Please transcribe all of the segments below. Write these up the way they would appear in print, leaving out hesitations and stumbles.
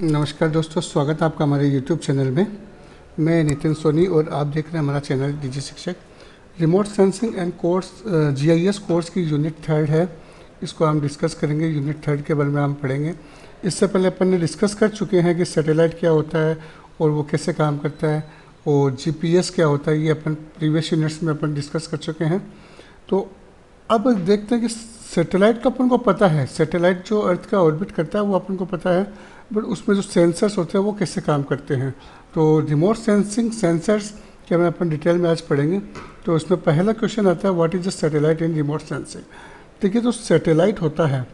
नमस्कार दोस्तों, स्वागत है आपका हमारे YouTube चैनल में। मैं नितिन सोनी और आप देख रहे हैं हमारा चैनल डीजी शिक्षक। Remote sensing and course GIS course की यूनिट 3 है, इसको हम डिस्कस करेंगे। यूनिट 3 के बारे में हम पढ़ेंगे। इससे पहले अपन ने डिस्कस कर चुके हैं कि सैटेलाइट क्या होता है और वो कैसे काम करता है, और GPS क्या होता है, ये अपन प्रीवियस यूनिट्स में अपन डिस्कस कर चुके हैं। तो अब देखते हैं कि सैटेलाइट का अपन को पता है, सैटेलाइट जो अर्थ का ऑर्बिट करता है वो अपन को पता है, बट उसमें जो सेंसर्स होते हैं वो कैसे काम करते हैं। तो रिमोट सेंसिंग सेंसर्स के में अपन डिटेल में आज पढ़ेंगे। तो उसमें पहला क्वेश्चन आता है, what is the satellite in remote sensing. देखिए, तो सैटेलाइट होता है,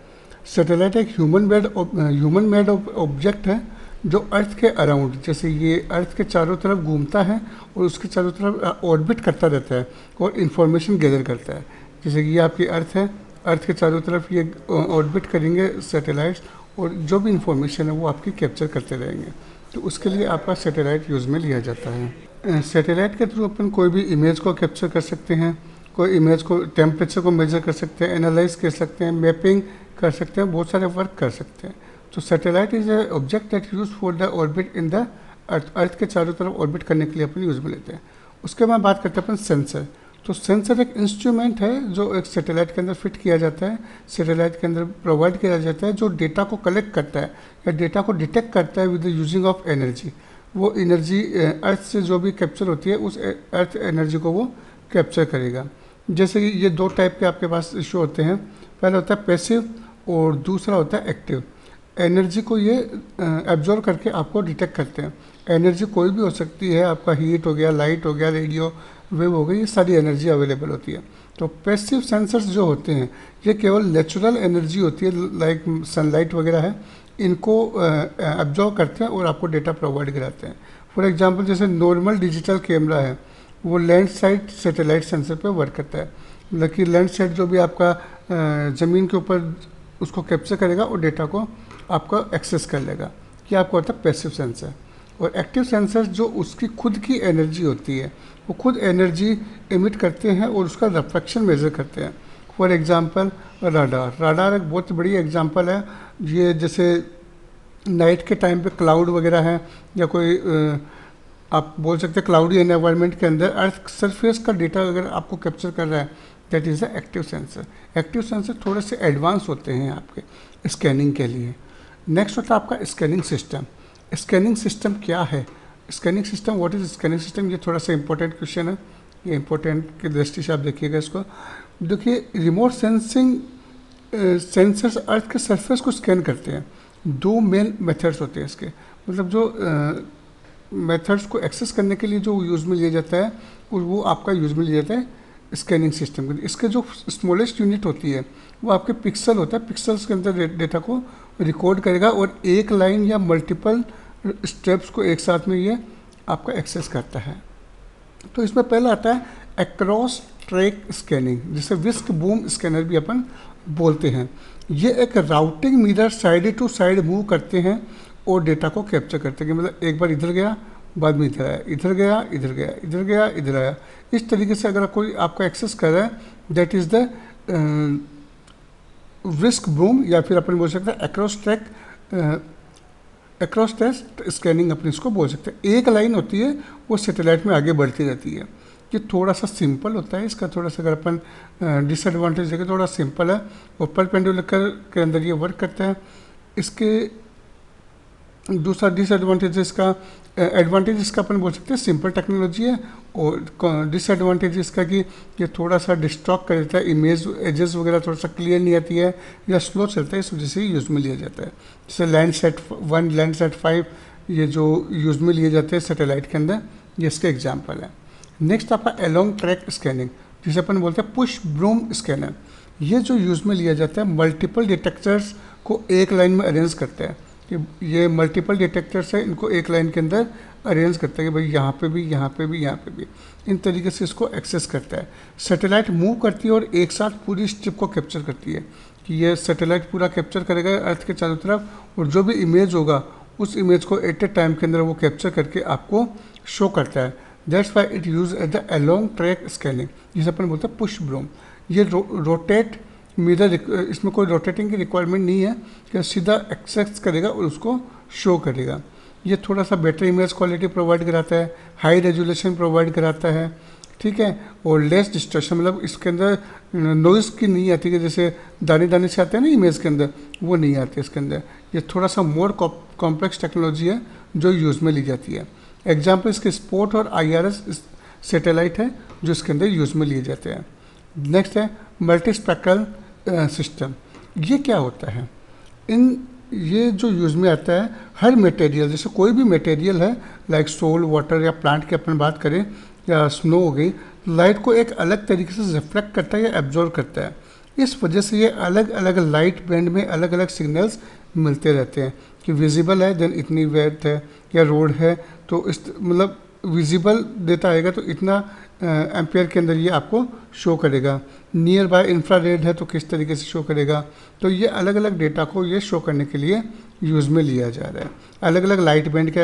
सैटेलाइट एक ह्यूमन मेड ऑब्जेक्ट है जो अर्थ के अराउंड, जैसे ये अर्थ के चारों तरफ घूमता है और उसके चारों तरफ ऑर्बिट करता रहता है और इन्फॉर्मेशन गैदर करता है। जैसे कि ये आपकी अर्थ है, अर्थ के चारों तरफ ये ऑर्बिट करेंगे सैटेलाइट्स, और जो भी इंफॉर्मेशन है वो आपकी कैप्चर करते रहेंगे। तो उसके लिए आपका सैटेलाइट यूज़ में लिया जाता है। सैटेलाइट के थ्रू अपन कोई भी इमेज को कैप्चर कर सकते हैं, कोई इमेज को टेम्परेचर को मेजर कर सकते हैं, एनालाइज कर सकते हैं, मैपिंग कर सकते हैं, बहुत सारे वर्क कर सकते हैं। तो satellite is a object that use for the orbit in the earth, earth के चारों तरफ ऑर्बिट करने के लिए अपन यूज़ में लेते हैं। उसके बाद बात करते हैं अपन सेंसर। तो सेंसर एक इंस्ट्रूमेंट है जो एक सैटेलाइट के अंदर फिट किया जाता है, सैटेलाइट के अंदर प्रोवाइड किया जाता है, जो डेटा को कलेक्ट करता है या डेटा को डिटेक्ट करता है with the using of energy. वो एनर्जी अर्थ से जो भी कैप्चर होती है उस अर्थ एनर्जी को वो कैप्चर करेगा। जैसे कि ये दो टाइप के आपके पास इशू होते हैं, पहला होता है पैसिव और दूसरा होता है एक्टिव। एनर्जी को ये एब्जॉर्व करके आपको डिटेक्ट करते हैं। एनर्जी कोई भी हो सकती है, आपका हीट हो गया, लाइट हो गया, रेडियो वेव हो गई, ये सारी एनर्जी अवेलेबल होती है। तो पैसिव सेंसर्स जो होते हैं ये केवल नेचुरल एनर्जी होती है, लाइक सनलाइट वगैरह है, इनको एब्जॉर्व करते हैं और आपको डेटा प्रोवाइड कराते हैं। फॉर एग्जांपल, जैसे नॉर्मल डिजिटल कैमरा है वो लैंड साइड सैटेलाइट सेंसर पे वर्क करता है। मतलब कि लैंड साइड जो भी आपका ज़मीन के ऊपर उसको कैप्चर करेगा और डेटा को आपका एक्सेस कर लेगा। ये आपको होता है पैसिव सेंसर। और एक्टिव सेंसर्स जो उसकी खुद की एनर्जी होती है, वो खुद एनर्जी एमिट करते हैं और उसका रिफ्लेक्शन मेजर करते हैं। फॉर एग्जांपल राडार, राडार एक बहुत बड़ी एग्जांपल है। ये जैसे नाइट के टाइम पे क्लाउड वगैरह है या कोई आप बोल सकते हैं क्लाउडी एनवायरनमेंट के अंदर अर्थ सरफेस का डेटा अगर आपको कैप्चर कर रहा है, that is the active sensor. Active sensor थोड़े से एडवांस होते हैं आपके स्कैनिंग के लिए। नेक्स्ट होता है आपका स्कैनिंग सिस्टम। स्कैनिंग सिस्टम क्या है? Scanning system, what is scanning system, ये थोड़ा सा इंपॉर्टेंट क्वेश्चन है। ये इंपॉर्टेंट की दृष्टि से आप देखिएगा इसको। देखिए, रिमोट सेंसिंग सेंसर्स अर्थ के सरफेस को स्कैन करते हैं। दो मेन मेथड्स होते हैं इसके, मतलब जो मेथड्स को एक्सेस करने के लिए जो यूज़ में लिया जाता है वो आपका यूज़ में लिया जाता है स्कैनिंग सिस्टम के। इसके जो स्मॉलेस्ट यूनिट होती है वो आपके पिक्सल होता है, पिक्सल्स के अंदर डेटा को रिकॉर्ड करेगा और एक लाइन या मल्टीपल स्टेप्स को एक साथ में ये आपका एक्सेस करता है। तो इसमें पहला आता है अक्रॉस ट्रैक स्कैनिंग, जिसे विस्क बूम स्कैनर भी अपन बोलते हैं। ये एक rotating mirror side to side move करते हैं और डेटा को कैप्चर करते हैं। मतलब एक बार इधर गया, बाद में इधर आया, इधर गया, इधर गया, इधर गया, इधर आया। इस तरीके से अगर कोई आपका एक्सेस कर रहा है, that is the whisk boom, या फिर अपन बोल सकते हैं अक्रॉस ट्रैक स्कैनिंग अपन इसको बोल सकते हैं। एक लाइन होती है वो सैटेलाइट में आगे बढ़ती रहती है। ये थोड़ा सा सिंपल होता है, इसका थोड़ा सा अगर अपन डिसएडवांटेज देखें, थोड़ा सिंपल है और परपेंडिकुलर के अंदर ये वर्क करता है। इसके दूसरा डिसएडवांटेज इसका, एडवांटेज इसका अपन बोल सकते हैं सिंपल टेक्नोलॉजी है, और डिसएडवांटेज इसका कि ये थोड़ा सा डिस्टॉर्ट कर देता है, इमेज एजेस वगैरह थोड़ा सा क्लियर नहीं आती है या स्लो चलता है, इस वजह से यूज़ में लिया जाता है। जैसे लैंडसैट 1, लैंडसैट 5 ये जो यूज़ में लिए जाते हैं सैटेलाइट के अंदर, ये इसके एग्जाम्पल है। नेक्स्ट आपका एलोंग ट्रैक स्कैनिंग, जिसे अपन बोलते हैं पुश ब्रूम स्कैनर। ये जो यूज़ में लिया जाता है मल्टीपल डिटेक्टर्स को एक लाइन में अरेंज करता है। कि ये मल्टीपल डिटेक्टर्स है, इनको एक लाइन के अंदर अरेंज करता है कि भाई यहाँ पे भी, यहाँ पे भी, यहाँ पे भी, इन तरीके से इसको एक्सेस करता है। सैटेलाइट मूव करती है और एक साथ पूरी स्ट्रिप को कैप्चर करती है, कि ये सैटेलाइट पूरा कैप्चर करेगा अर्थ के चारों तरफ, और जो भी इमेज होगा उस इमेज को एट ए टाइम के अंदर वो कैप्चर करके आपको शो करता है। That's why it use at the along track scanning, जिसे अपन बोलते हैं पुश ब्रूम। ये रोटेट मिरर, इसमें कोई रोटेटिंग की रिक्वायरमेंट नहीं है कि सीधा एक्सेस करेगा और उसको शो करेगा। ये थोड़ा सा बेटर इमेज क्वालिटी प्रोवाइड कराता है, हाई रेजोल्यूशन प्रोवाइड कराता है, ठीक है, और लेस डिस्टॉर्शन, मतलब इसके अंदर नॉइज़ की नहीं आती कि जैसे दाने दाने से आते हैं ना इमेज के अंदर, वो नहीं आती इसके अंदर। ये थोड़ा सा मोर कॉम्प्लेक्स टेक्नोलॉजी है जो यूज़ में ली जाती है। एग्जाम्पल इसके स्पोर्ट और IRS सैटेलाइट है जो इसके अंदर यूज़ में लिए जाते हैं। नेक्स्ट है मल्टी स्पेक्ट्रल सिस्टम। ये क्या होता है? ये जो यूज़ में आता है, हर मटेरियल, जैसे कोई भी मटेरियल है लाइक सोल, वाटर या प्लांट की अपन बात करें, या स्नो हो गई, लाइट को एक अलग तरीके से रिफ्लेक्ट करता है या एब्जॉर्व करता है। इस वजह से ये अलग अलग लाइट बैंड में अलग अलग सिग्नल्स मिलते रहते हैं कि विजिबल है देन इतनी वेथ है, या रोड है तो इस मतलब विजिबल देता आएगा तो इतना एम्पेयर के अंदर ये आपको शो करेगा। नियर बाय इंफ्रारेड है तो किस तरीके से शो करेगा। तो ये अलग अलग डेटा को ये शो करने के लिए यूज़ में लिया जा रहा है। अलग अलग लाइट बैंड के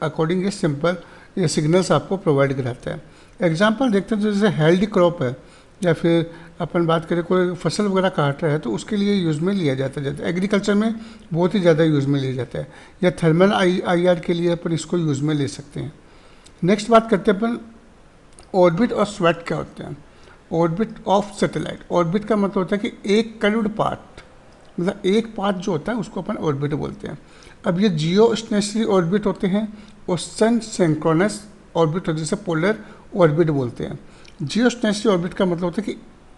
अकॉर्डिंग ये सिंपल ये सिग्नल्स आपको प्रोवाइड कराता है। एग्जांपल देखते हैं तो जैसे हेल्दी क्रॉप है, या फिर अपन बात करें कोई फसल वगैरह काट रहा है तो उसके लिए यूज़ में लिया जाता है। एग्रीकल्चर में बहुत ही ज़्यादा यूज़ में लिया जाता है, या थर्मल IR के लिए अपन इसको यूज़ में ले सकते हैं। नेक्स्ट बात करते हैं अपन ऑर्बिट और स्वेट क्या होते हैं। ऑर्बिट ऑफ सैटेलाइट, ऑर्बिट का मतलब होता है कि एक कर्व्ड पार्ट, मतलब एक पार्ट जो होता है उसको अपन ऑर्बिट बोलते हैं। अब ये जियो स्टेशनरी ऑर्बिट होते हैं और सन सिंक्रोनस ऑर्बिट होते हैं, जैसे पोलर ऑर्बिट बोलते हैं। जियो स्टेशनरी ऑर्बिट का मतलब होता है कि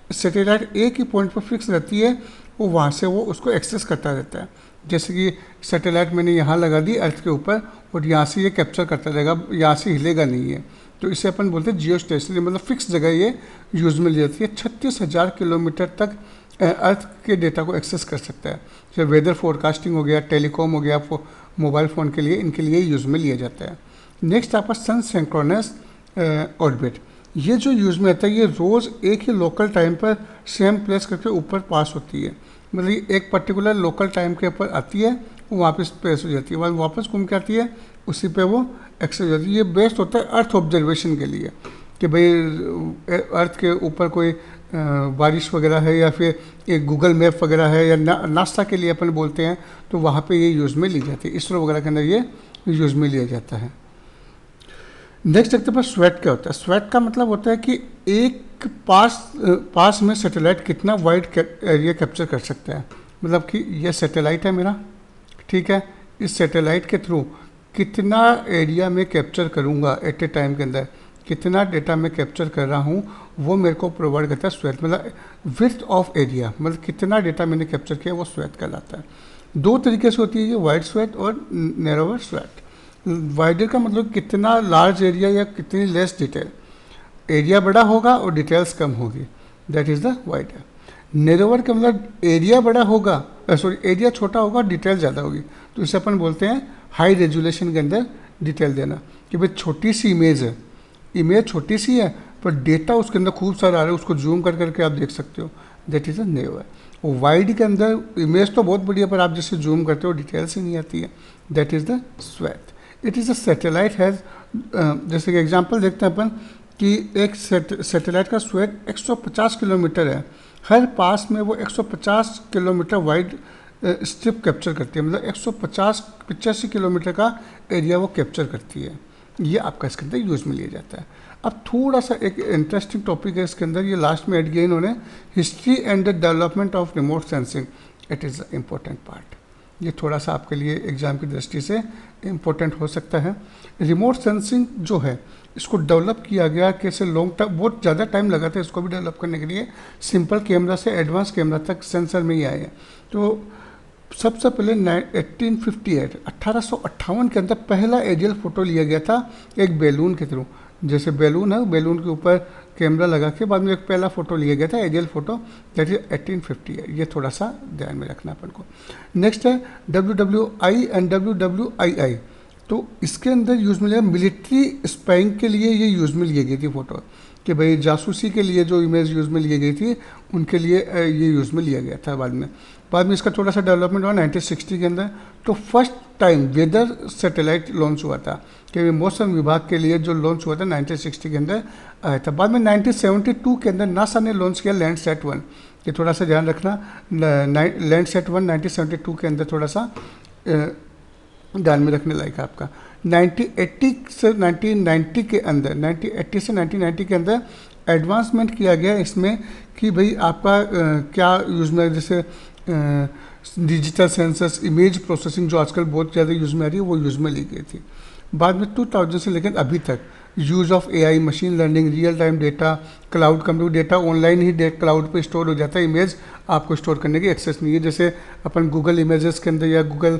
सैटेलाइट एक ही पॉइंट पर फिक्स रहती है, वो वहाँ से वो उसको एक्सेस करता रहता है। जैसे कि सैटेलाइट मैंने यहाँ लगा दी अर्थ के ऊपर और यहाँ से ये कैप्चर करता रहेगा, यहाँ से हिलेगा नहीं है, तो इसे अपन बोलते हैं जियो स्टेशनरी, मतलब फिक्स जगह ये यूज़ में ली जाती है। 36,000 किलोमीटर तक अर्थ के डेटा को एक्सेस कर सकता है। जैसे वेदर फोरकास्टिंग हो गया, टेलीकॉम हो गया, मोबाइल फ़ोन के लिए, इनके लिए यूज़ में लिया जाता है। नेक्स्ट आपका सन सिंक्रोनस ऑर्बिट, ये जो यूज़ में आता है ये रोज़ एक ही लोकल टाइम पर सेम प्लेस करके ऊपर पास होती है। मतलब ये एक पर्टिकुलर लोकल टाइम के ऊपर आती है, वो वापस प्लेस हो जाती है, बाद वापस घूम के आती है, उसी पे वो एक्सेस हो जाती है। ये बेस्ड होता है अर्थ ऑब्जर्वेशन के लिए कि भाई अर्थ के ऊपर कोई बारिश वगैरह है, या फिर एक गूगल मैप वगैरह है, या नासा के लिए अपन बोलते हैं, तो वहाँ पे ये यूज़ में ली जाती है। इसरो वगैरह के अंदर ये यूज़ में लिया जाता है। नेक्स्ट देखते हैं स्वेट क्या होता है। स्वेट का मतलब होता है कि एक पास में सैटेलाइट कितना वाइड एरिया कैप्चर कर सकता है। मतलब कि यह सैटेलाइट है मेरा, ठीक है, इस सैटेलाइट के थ्रू कितना एरिया में कैप्चर करूँगा एट ए टाइम के अंदर, कितना डेटा मैं कैप्चर कर रहा हूँ, वो मेरे को प्रोवाइड करता है स्वेट। मतलब विड्थ ऑफ एरिया, मतलब कितना डेटा मैंने कैप्चर किया, वो स्वेट कहलाता है। दो तरीके से होती है ये, वाइड स्वेट और नैरोवर स्वेट। वाइडर का मतलब कितना लार्ज एरिया या कितनी लेस डिटेल, एरिया बड़ा होगा और डिटेल्स कम होगी, that is the wider. Narrower का मतलब एरिया बड़ा होगा, एरिया छोटा होगा, डिटेल ज़्यादा होगी, तो इसे अपन बोलते हैं हाई रेजोल्यूशन के अंदर डिटेल देना। कि भाई छोटी सी इमेज है, इमेज छोटी सी है पर डेटा उसके अंदर खूब सारा आ रहा है, उसको जूम कर करके आप देख सकते हो, that is a narrower. Wide के अंदर इमेज तो बहुत बढ़िया पर आप जैसे जूम करते हो डिटेल्स ही नहीं आती है, that is the sweat. It is a satellite has, जैसे कि एग्जांपल देखते हैं अपन कि एक सैटेलाइट का स्वेट 150 किलोमीटर है, हर पास में वो 150 किलोमीटर वाइड स्ट्रिप कैप्चर करती है, मतलब 185 किलोमीटर का एरिया वो कैप्चर करती है। ये आपका इसके अंदर यूज़ में लिया जाता है। अब थोड़ा सा एक इंटरेस्टिंग टॉपिक है इसके अंदर, ये लास्ट में ऐड किया इन्होंने, history and the development of remote sensing, it is the important part. ये थोड़ा सा आपके लिए एग्जाम की दृष्टि से इम्पोर्टेंट हो सकता है। रिमोट सेंसिंग जो है इसको डेवलप किया गया कैसे, लॉन्ग टाइम, बहुत ज़्यादा टाइम लगा था इसको भी डेवलप करने के लिए। सिंपल कैमरा से एडवांस कैमरा तक सेंसर में ही आए हैं। तो सबसे पहले 1858 के अंदर पहला एरियल फोटो लिया गया था एक बैलून के थ्रू। जैसे बैलून है, बैलून के ऊपर कैमरा लगा के बाद में एक पहला फोटो लिया गया था एरियल फोटो, दैट इज 1858। ये थोड़ा सा ध्यान में रखना अपन को। नेक्स्ट है WWI एंड WWII, तो इसके अंदर यूज़ में लिया मिलिट्री स्पाइंग के लिए, ये यूज़ में ली गई थी फोटो कि भाई जासूसी के लिए जो इमेज यूज़ में ली गई थी उनके लिए ये यूज़ में लिया गया था। बाद में इसका थोड़ा सा डेवलपमेंट हुआ 1960 के अंदर। तो first time weather satellite launch हुआ था कि मौसम विभाग के लिए जो लॉन्च हुआ था 1960 के अंदर आया था। बाद में 1972 के अंदर नासा ने लॉन्च किया लैंडसैट 1, ये थोड़ा सा ध्यान रखना, लैंडसैट 1 1972 के अंदर थोड़ा सा ध्यान में रखने लायक है आपका। 1980 से 1990 के अंदर 1980 से 1990 के अंदर एडवांसमेंट किया गया इसमें कि भाई आपका क्या यूज़ में, जैसे डिजिटल सेंसस, इमेज प्रोसेसिंग जो आजकल बहुत ज़्यादा यूज़ में आ रही है, वो यूज़ में ली गई थी। बाद में 2000 से लेकर अभी तक use of AI, machine learning, real time data, cloud compute, data online he cloud पे स्टोर हो जाता है। इमेज आपको स्टोर करने की एक्सेस नहीं है, जैसे अपन गूगल इमेजेस के अंदर या गूगल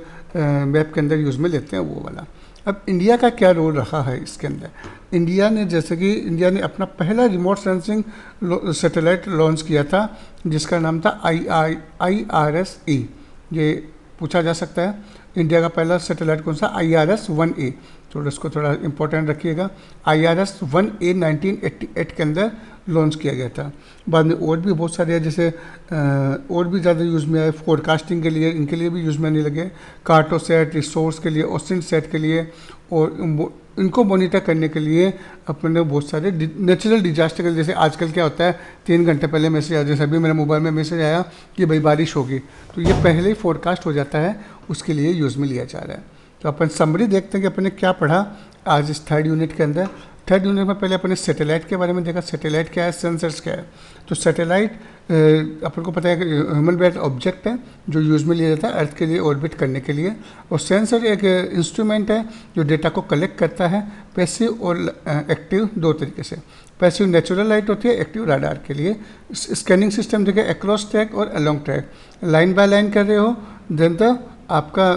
मैप के अंदर यूज़ में लेते हैं वो वाला। अब इंडिया का क्या रोल रहा है इसके अंदर? इंडिया ने, जैसे कि इंडिया ने अपना पहला रिमोट सेंसिंग सैटेलाइट लॉन्च किया था जिसका नाम था IRS-E। ये पूछा जा सकता है इंडिया का पहला सैटेलाइट कौन सा? IRS-1A। तो इसको थोड़ा इंपॉर्टेंट रखिएगा। IRS-1A 1988 के अंदर लॉन्च किया गया था। बाद में और भी बहुत सारे हैं, जैसे और भी ज़्यादा यूज़ में आए फोरकास्टिंग के लिए, इनके लिए भी यूज़ में आने लगे। कार्टोसेट, रिसोर्स के लिए, ओसिन सेट के लिए, और इनको मॉनिटर करने के लिए अपने बहुत सारे नेचुरल डिजास्टर के लिए, जैसे आजकल क्या होता है 3 घंटे पहले मैसेज आ, जैसे अभी मेरे मोबाइल में मैसेज आया कि भाई बारिश होगी, तो ये पहले ही फोरकास्ट हो जाता है, उसके लिए यूज़ में लिया जा रहा है। तो अपन समरी देखते हैं कि अपन ने क्या पढ़ा आज इस 3rd यूनिट के अंदर। 3rd यूनिट में पहले अपन ने सैटेलाइट के बारे में देखा, सैटेलाइट क्या है, सेंसर्स क्या है। तो सैटेलाइट अपन को पता है कि ह्यूमन बेस्ड ऑब्जेक्ट है जो यूज़ में लिया जाता है अर्थ के लिए ऑर्बिट करने के लिए, और सेंसर एक इंस्ट्रूमेंट है जो डेटा को कलेक्ट करता है। पैसिव और एक्टिव दो तरीके से, पैसिव नेचुरल लाइट होती है, एक्टिव राडार के लिए। स्कैनिंग सिस्टम देखिए अक्रॉस ट्रैक और along track, line by line कर रहे हो देन द आपका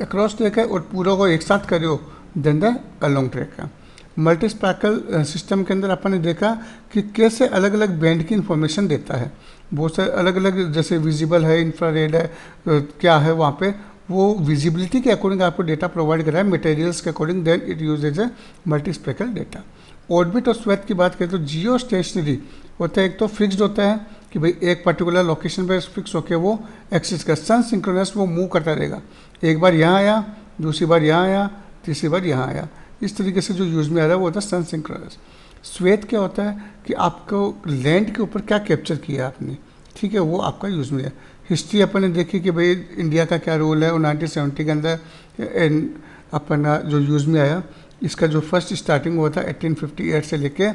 अक्रॉस ट्रैक है, और पूरा को एक साथ कर रहे हो देन द अलोंग ट्रैक है। मल्टी स्पेकल सिस्टम के अंदर अपन ने देखा कि कैसे अलग अलग बैंड की इंफॉर्मेशन देता है, बहुत सारे अलग अलग, जैसे विजिबल है, इंफ्रारेड है, क्या है वहाँ पे, वो विजिबिलिटी के अकॉर्डिंग आपको डेटा प्रोवाइड कर रहा है, मटेरियल्स के according, then it uses a multi spectral data. Orbit और स्वेथ की बात करें तो जियो स्टेशनरी होता है, एक तो फिक्स्ड होता है कि भाई एक पर्टिकुलर लोकेशन पर फिक्स होकर वो एक्सिस कर, सन सिंक्रोनस वो मूव करता रहेगा, एक बार यहाँ आया, दूसरी बार यहाँ आया, तीसरी बार यहाँ आया, इस तरीके से जो यूज़ में आ रहा है वो होता है सन सिंक्रोनस। श्वेत क्या होता है कि आपको लैंड के ऊपर क्या कैप्चर किया आपने, ठीक है, वो आपका यूज़ में है। हिस्ट्री अपन ने देखी कि भाई इंडिया का क्या रोल है, और 1970 के अंदर अपना जो यूज़ में आया, इसका जो फर्स्ट स्टार्टिंग हुआ था 1858 से लेके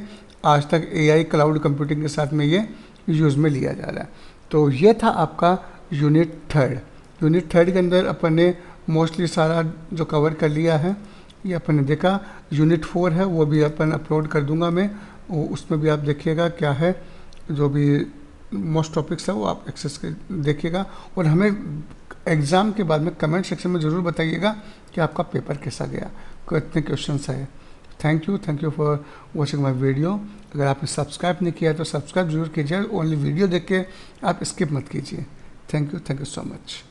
आज तक AI क्लाउड कंप्यूटिंग के साथ में ये यूज़ में लिया जा रहा है। तो ये था आपका यूनिट 3rd। यूनिट 3rd के अंदर अपन ने मोस्टली सारा जो कवर कर लिया है, ये अपन ने देखा। यूनिट 4 है वो भी अपन अपलोड कर दूंगा मैं, उसमें भी आप देखिएगा क्या है, जो भी मोस्ट टॉपिक्स है वो आप एक्सेस कर देखिएगा, और हमें एग्ज़ाम के बाद में कमेंट सेक्शन में ज़रूर बताइएगा कि आपका पेपर कैसा गया, कितने क्वेश्चन आए। Thank you for watching my video. अगर आपने सब्सक्राइब नहीं किया है तो सब्सक्राइब जरूर कीजिए, ओनली वीडियो देख के आप स्किप मत कीजिए। Thank you so much.